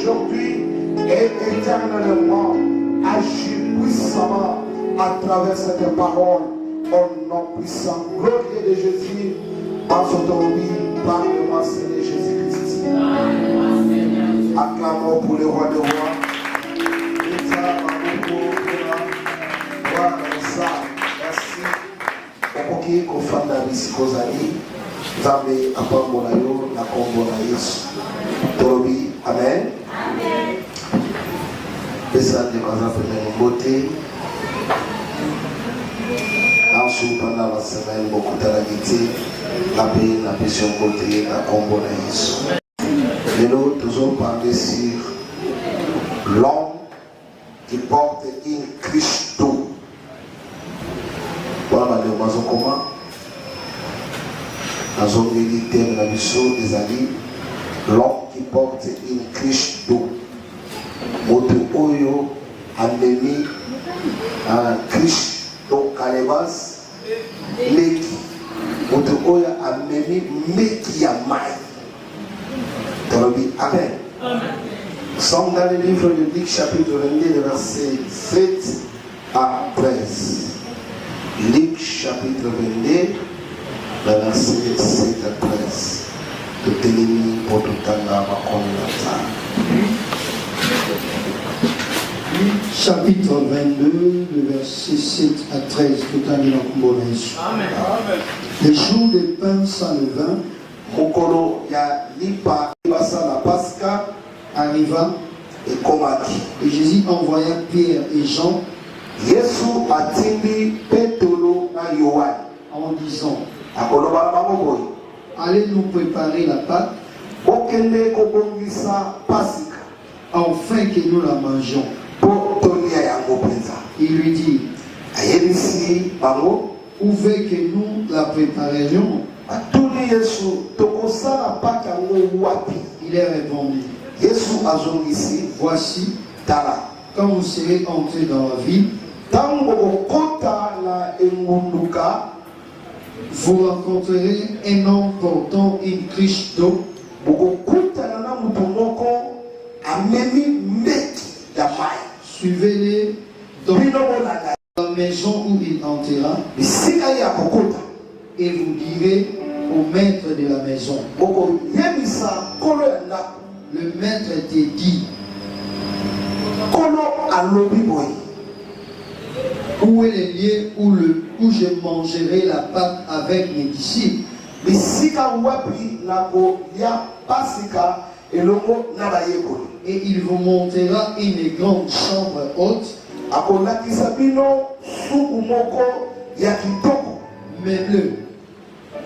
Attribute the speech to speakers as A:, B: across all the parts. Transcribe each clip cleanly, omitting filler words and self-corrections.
A: aujourd'hui et éternellement. Agis puissamment à travers cette parole. Au nom puissant, glorieux de Jésus, en son vie, parle-moi, Seigneur Jésus-Christ. Acclamons pour le roi de rois. Merci. Okoki kofanda bisikozali. Nzambe apambola yo na kombo na Yesu. Tolobi amen. Amen. Pesa de kaza pele ngote. Ensuite pendant la semaine beaucoup de la paix, la passion côté, la combo na Yesu. Et nous toujours parler sur l'homme qui porte une Christo. Voilà le maison comment. Dans une vérité de la mission des alliés, l'homme qui porte une Christo. Moto oyo amemi un Christo kalebas meki. Moto oyo amemi meki ya mai. Amen. Amen. Nous sommes dans le livre de Luc chapitre 22, versets 7 à 13. Luc chapitre 22, versets 7 à 13. Tout ennemi pour tout temps dans ma communauté.
B: Luc chapitre 22, le verset 7 à 13. Tout en Amen. Les jours de pain sans levain,
A: Mokolo ya lipa ibasa la Pasca
B: arriva
A: et komaki.
B: Et Jésus envoya Pierre et Jean
A: Yesu atindi Petolo na Yohane
B: en disant:
A: akoloba bango
B: allez nous préparer la Pâque
A: okende kobongisa Pasika
B: afin que nous la mangions.
A: Po tolia yango penza.
B: Il lui dit:
A: ayebisi bango
B: où veut que nous la préparerions?
A: atuli Yesu tokosala Pâque yango wapi?
B: Il est répondu:
A: Yesu azongisi
B: voici,
A: tala,
B: quand vous serez entrés dans la ville,
A: tango okota na engunduka,
B: vous rencontrerez un homme portant une cruche d'eau.
A: bokokutana na mutu moko amemi meki ya mai.
B: Suivez-les dans
A: Bino bolanda
B: la maison où il entrera,
A: bisika ya kokota,
B: et vous direz au maître de la maison:
A: bokoyebisa kolo ya ndako,
B: le maître te dit,
A: kolo alobi boye,
B: où est le lieu où je mangerai la Pâque avec mes disciples?
A: bisika wapi na kolia Pasika elongo na bayekoli.
B: Et il vous montrera une grande chambre haute,
A: akolakisa bino suku moko ya kitoko
B: meublée.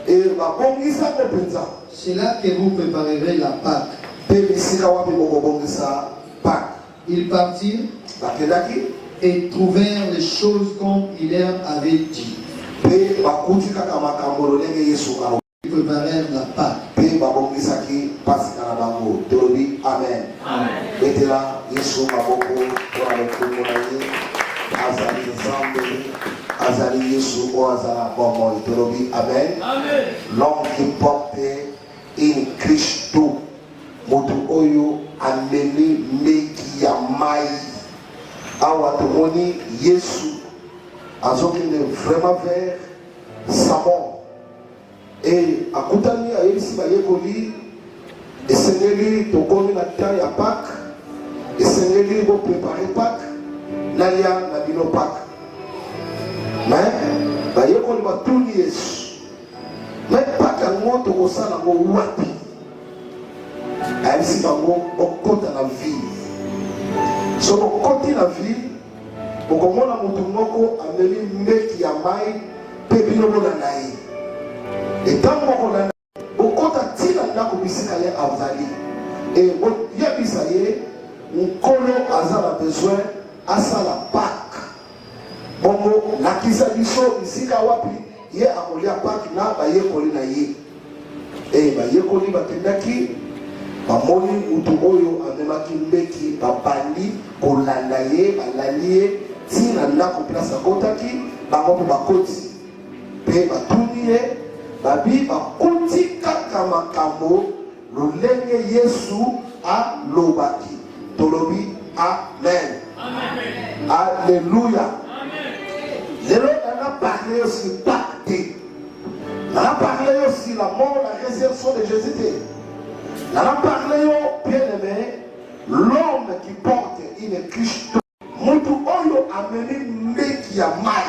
A: e babongisa ko penza.
B: C'est là que vous préparerez la Pâque.
A: Pe bisika wapi bokobongisa Pâque.
B: Ils partirent
A: bakendaki
B: et trouvèrent les choses comme il leur avait dit.
A: pe bakuti kaka makambo lolenge Yesu alo.
B: Ils préparèrent la Pâque.
A: Pe babongisaki Pasika na bango. Tolobi amen.
B: Amen.
A: Betela Yesu maboko pour le kombo na ye. Azali Nzambe, azali Yesu o azala bomo. Tolobi amen. Amen. L'homme qui porte une Christo, moto oyo ameni meki ya mai. Awa tomoni Yesu azokende vraiment vers Samon. Et akutani ayebisi bayekoli esengeli tokomi na temps ya Pâque, esengeli bo préparer Pâque nalia na bino Pâque. Mais bayekoli batuni Yesu, mais Pâque yango tokosala yango wapi? Ayebisi bango okota na ville. So okoti na ville, okomona mutu moko ameli mbeki ya mai pe bino bolanda ye. Et tant que okota tina ndako bisika ye azali et yebisa ye nkolo azala besoin asala Pâque. Bongo lakisa biso bisika wapi ye akolia Pâque na bayekoli na ye. Et bayekoli bakendaki bamoni mutu oyo amemaki mbeki babandi kolanda ye balali ye tina ndako place akotaki bango mpe bakoti mpe batuni ye babi bakuti kaka makambo lolenge Yesu alobaki. Tolobi, Amen. Alléluia. Lélo, on a parlé aussi pacté. On a parlé aussi la mort, la résurrection de Jésus. On a parlé, bien aimé, l'homme qui porte une Christ. Mutu oyo ameni meki ya mai.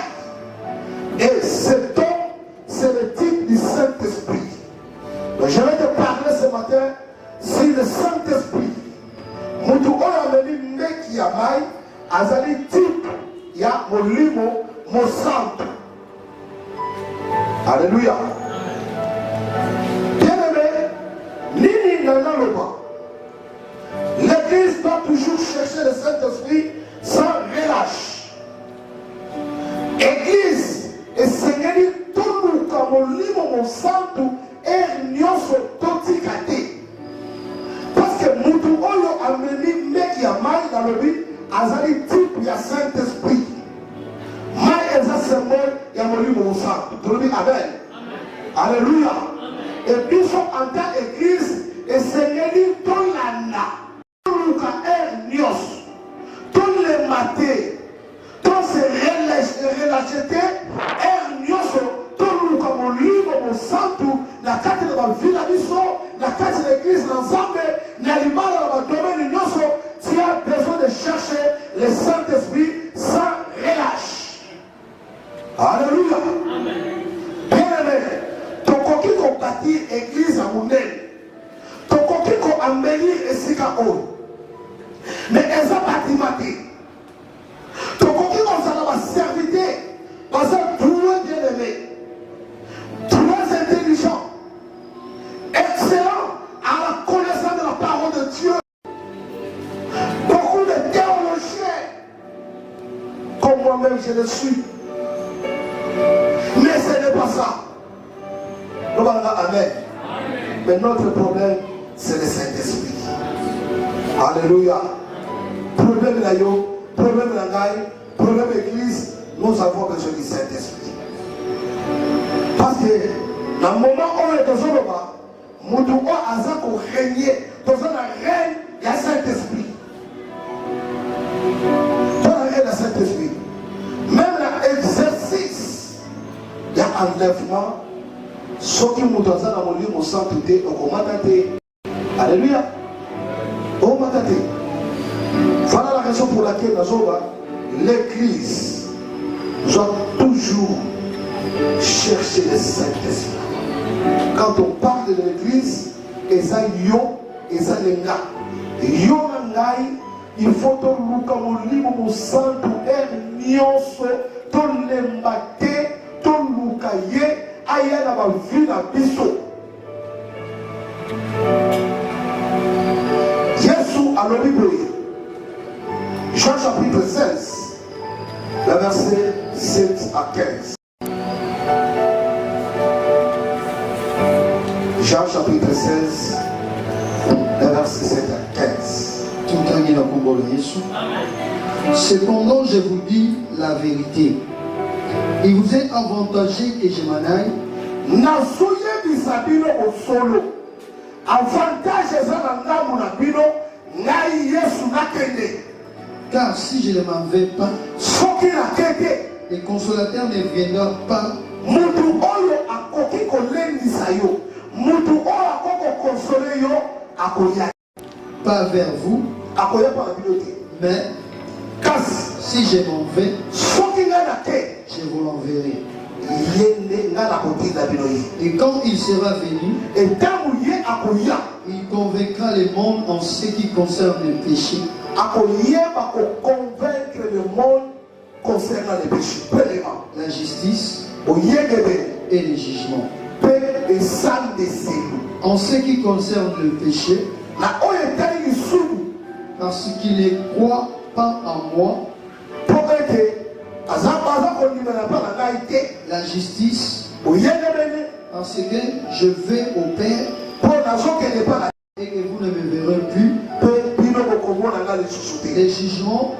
A: Et cet homme, c'est le type du Saint-Esprit. Donc je vais te parler ce matin sur le Saint-Esprit. Mutu oyo ameni meki ya mai, azali type ya molimo mosanto. Alléluia. Bien-aimé, nini nanaloba. L'église doit toujours chercher le Saint-Esprit sans relâche. Église, et Seigneur, tout le monde mon santo et nyoso totikate. Parce que Moutou Oyo a mené mec qui a mal dans le but, azali type il y a Saint-Esprit. Mai eza symbole ya molimo mon santo. Tout le monde amen. Alléluia. Et puis en tant qu'église, et Seigneur, tout l'ana. Tous les matés, tous ces relâchetés, tout le comme livre, mon santo, la carte de ma vie, la carte de l'église, l'ensemble, l'animal dans ma domaine, tu as besoin de chercher le Saint-Esprit sans relâche. Alléluia. Bien aimé, ton coquille qu'on bâtit église à mon aile, ton coquille qu'on embellit et sika haut. Mais elles ont bâti. Donc, quand on va servir, parce que tout le monde bien aimé, très intelligent, excellent à la connaissance de la parole de Dieu, beaucoup de théologiens, comme moi-même je le suis. Mais ce n'est pas ça. Nous allons amen. Mais notre problème, c'est le Saint-Esprit. Alléluia. Problème là, problème là, problème église, nous avons besoin du Saint-Esprit. Parce que dans le moment où on est dans le bas, nous devons régner. Dans un règne, il y a Saint-Esprit. Dans le règne, il y a Saint-Esprit. Même dans l'exercice, il y a enlèvement. Ce qui nous donne dans mon livre, mon sainteté, au commandanté. Alléluia. Au commandanté. Voilà la raison pour laquelle l'église doit toujours chercher le Saint-Esprit. Quand on parle de l'église, eza yo, eza lenga. Yo nangai, il faut que nous libre mon sang pour nyonso, ton lembate, ton lukaye, aya na ba vie na biso. Jésus a le Bible. Jean chapitre 16, le verset 7 à 15. Jean chapitre 16, le verset 7 à 15.
B: Cependant, je vous dis la vérité. Il vous est avantagé que je m'en aille.
A: Nasoye bisabino au solo. Avantage ezana mon abino, ngai Yesu nakende.
B: Car si je ne m'en vais pas, le consolateur ne viendra pas. Pas vers vous, mais si je m'en vais, je vous l'enverrai. Et quand il sera venu, il convaincra le monde en ce qui concerne le péché,
A: convaincre le monde concernant les péchés.
B: la justice et le jugement. En ce qui concerne le péché, parce qu'il ne croit pas en moi, la justice, parce que je vais au Père et que vous ne me verrez plus, les jugements,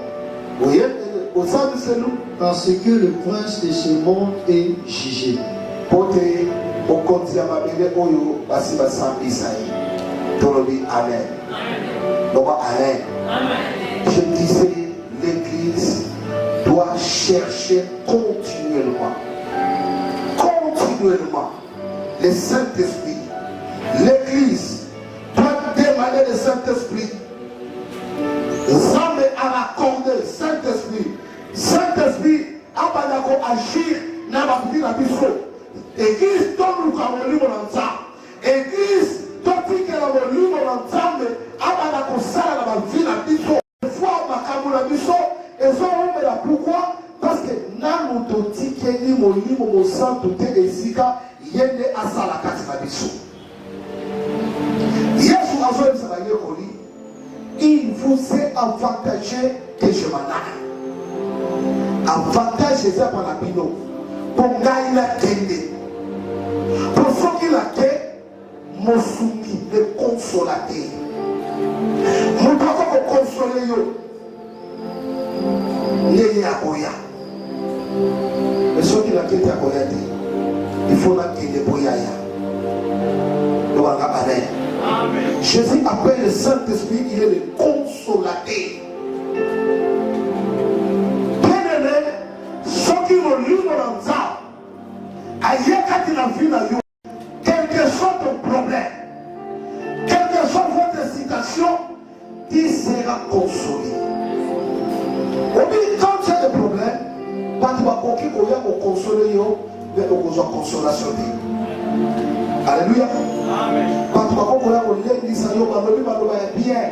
B: parce que le prince de ce monde est jugé.
A: Amen. Amen. chercher continuellement le Saint-Esprit. L'Église doit demander le Saint-Esprit. Zambe a accordé le Saint-Esprit. Saint-Esprit a agir dans la vie de la biso. Église donne le camoli dans ça. Église donne que la volume dans ça, mais a sala dans la vie de la biso. Fois ma camoli biso et ça on là pourquoi? Parce que na mutoti keni molimo mo santo te ezika yende asala kati na biso. Yesu azoye sabaye koli. Il vous est avantagé que je m'en aille. Avantage c'est par la bino. Pour gagner la kende. Pour ceux qui la kende, mosuki le consolateur. Mon papa pour consoler yo. Neye akoya. Mais ceux qui la kende akoya te, il faut la kende boya ya. Donc on va parler. Jésus appelle le Saint-Esprit, il est le consolateur. Bien-aimé, ceux qui vont lire dans ça, quel que soit ton problème, quelle que soit votre situation, il sera consolé. Quand tu as des problèmes, tu vas consoler, mais tu vas consolation. Alléluia. Amen. Quand tu vas l'église, tu vas bien.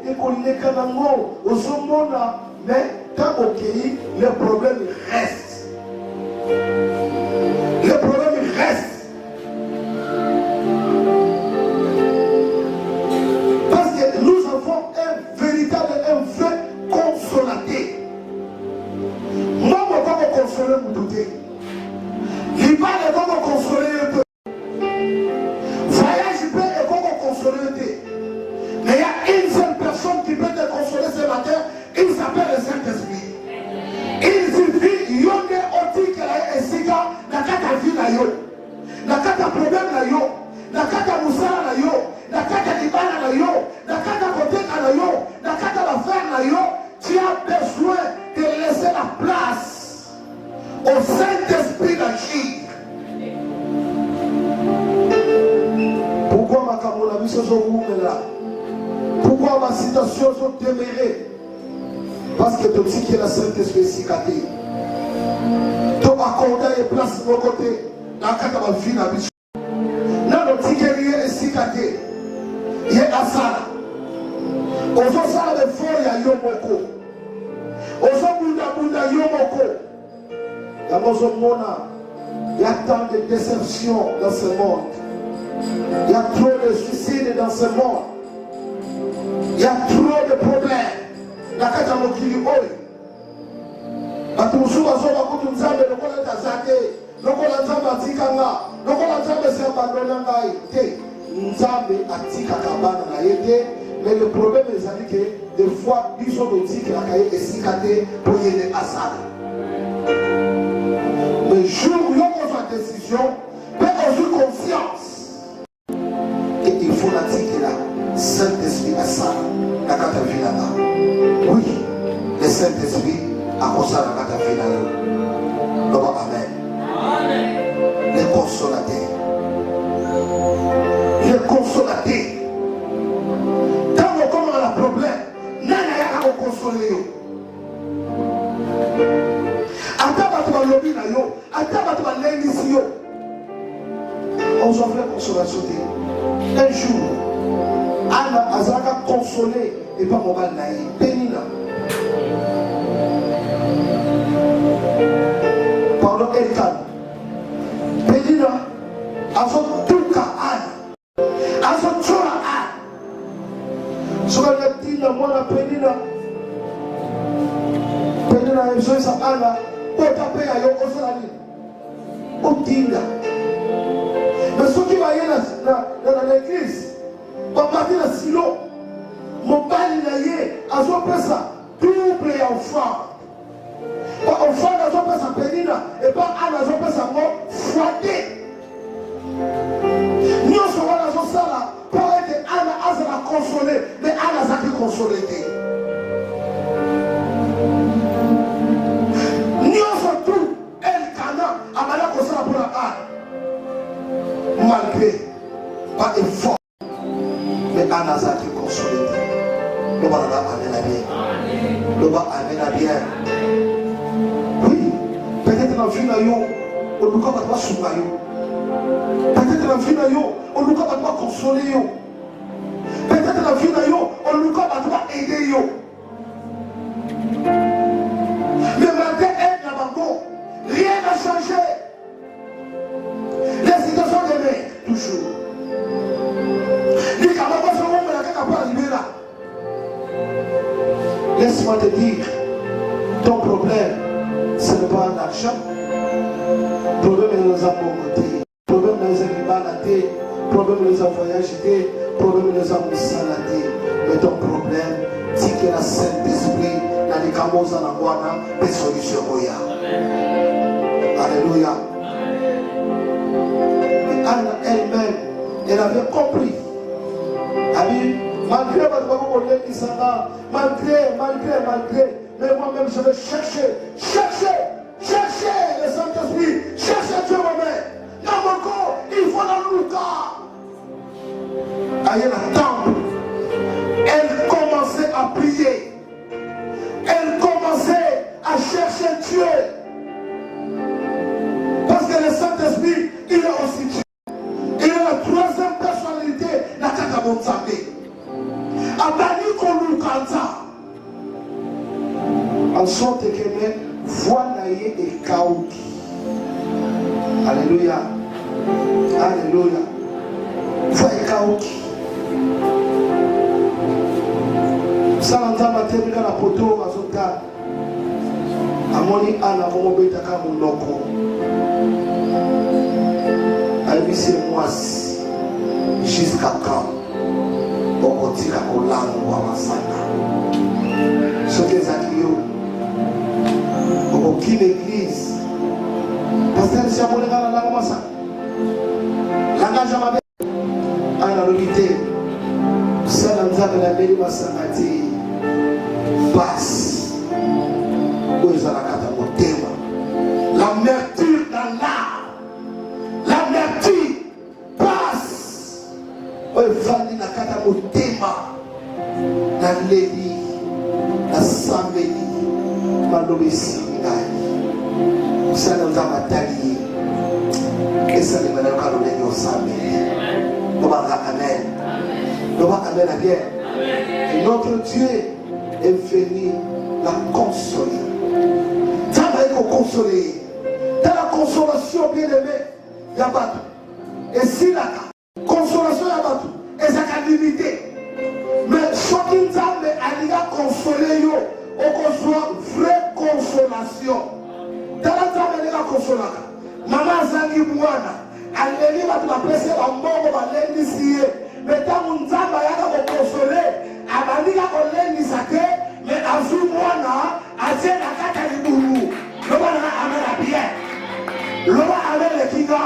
A: Et mais quand le problème reste. Le problème reste. Parce que nous avons un véritable, un vrai consolateur. Moi, je ne peux pas consoler mon douté. Il va de comment consoler un peu. Voyage peut et comment consoler un peu. Mais il y a une seule personne qui peut te consoler ce matin. Il s'appelle le Saint-Esprit. Il suffit, yonde oti que la esiga, na kata vie na yo, na kata problème na yo, na kata musala na yo, na kata libana na yo, na kata koteka na yo, na kata l'affaire na yo. Tu as besoin de laisser la place au Saint-Esprit d'agir. Pourquoi ma camarade est là? Pourquoi ma citation est demeurée? Parce que tu sais qu'il y a la Saint-Esprit cicaté. Tu as accordé une place de mon côté. Dans le cas de ma vie, dans le ticket, il y a cicaté. Il y a la salle. Aux autres salles de feu, il y a Yomoko. Aux autres Bunda Yomoko. Il y a tant de déceptions dans ce monde. Il y a trop de suicides dans ce monde. Il y a trop de problèmes. La kata mokili oyo. Batumushu bazoba kutu nzambe lokola tazake. Lokola nzambe atikanga. Lokola nzambe se abandona ngai. Te. Nzambe atika kabana na yete. Mais le problème est que des fois, ils ont dit que la cahier est cicatée pour y aller à ça. Mais jour où il y a une décision, mais aussi conscience qu'il faut la dire que la Saint-Esprit à ça, la catavina là. Oui, le Saint-Esprit a conscience la catavina là. Donc, amen. Les consolateurs. Les consolateurs. Quand on a un problème, n'a pas à consoler. On s'en fait consolation. Un jour, Anna Azaka consolé et pas mon mal naïf. Pénina. Pardon, Elkan. Pénina. A son tout cas Anna. A son choix Anna. Sur la tina, moi la Pénina. Pénina, elle joue sa Anna. Pour taper à Yoko Salani. Au Tinda. Mais ceux qui va y aller dans l'église, on va dire le silo. Mon père il a y à son ça double et enfant. Enfant à son père sa pénina et pas à son père sa mort fouetté. Nous sommes dans son sala pour être Anna Azala consolé, mais Anna Zaki consolé. Le bas amène à bien. Le bas amène à bien. Oui, peut-être dans le film, on ne peut pas soutenir. Peut-être dans le film, on ne peut pas consoler. Peut-être dans le film, on ne peut pas aider. Mais malgré elle, rien n'a changé. Les situations demeurent toujours. Laisse-moi te dire, ton problème, ce n'est pas l'argent. Le problème est les amours. Le problème est les animaux. Le problème est les voyages. Le problème est les amours saladés. Mais ton problème, c'est que la Saint-Esprit n'a des camots en angoana, des solutions. Alléluia. Anne elle-même, elle avait compris. Malgré mais moi-même je vais chercher le Saint-Esprit, chercher Dieu moi-même. Dans mon corps, il faut dans le cas. Aïe la temple, elle commençait à prier. Elle commençait à chercher Dieu. Parce que le Saint-Esprit, il est aussi Dieu. Il est la troisième personnalité, la Kakabonzamé. Abani Kolukanta. En sorte que mes voix naïe et kaouki. Alléluia. Alléluia. Voix et kaouki. Ça l'entend ma termine la poteau à son cas. Amoni ana como betaka munoko. Aïbisi moi jusqu'à quand? Okotika kolango wa masana. Soke zakio. Okoki l'église. Pasteur si amolenga na lango masana. Langage mabe. Ana lobité. Sana nzambe na beli masana ti. Passe. Oezala kata motema. L'amertume dans l'âme. L'amertume passe. Oezali na kata motema. Na leli. Na sambeli. Malobesi ngai. Sana nzamba tali. Esa ni maneno kaloneni osambeli. Obanga amen. Oba amen à bien. Et notre Dieu est venu la consoler. Ça va être consolé. Dans la consolation bien-aimée, il y a battu. Et si la consolation il y a battu, et ça a limité. Mais chacun d'entre eux a consolé, on soit vraie consolation. Dans la table, il y a consolation. Maman Zangi Mouana, elle va te presser la mort, elle va l'enisier. Mais tant qu'on a consolé, elle va l'enisier. Mais à vous, moi, à dire la carte du boulot, le bon a amené la bière, le bon a amené le kiga.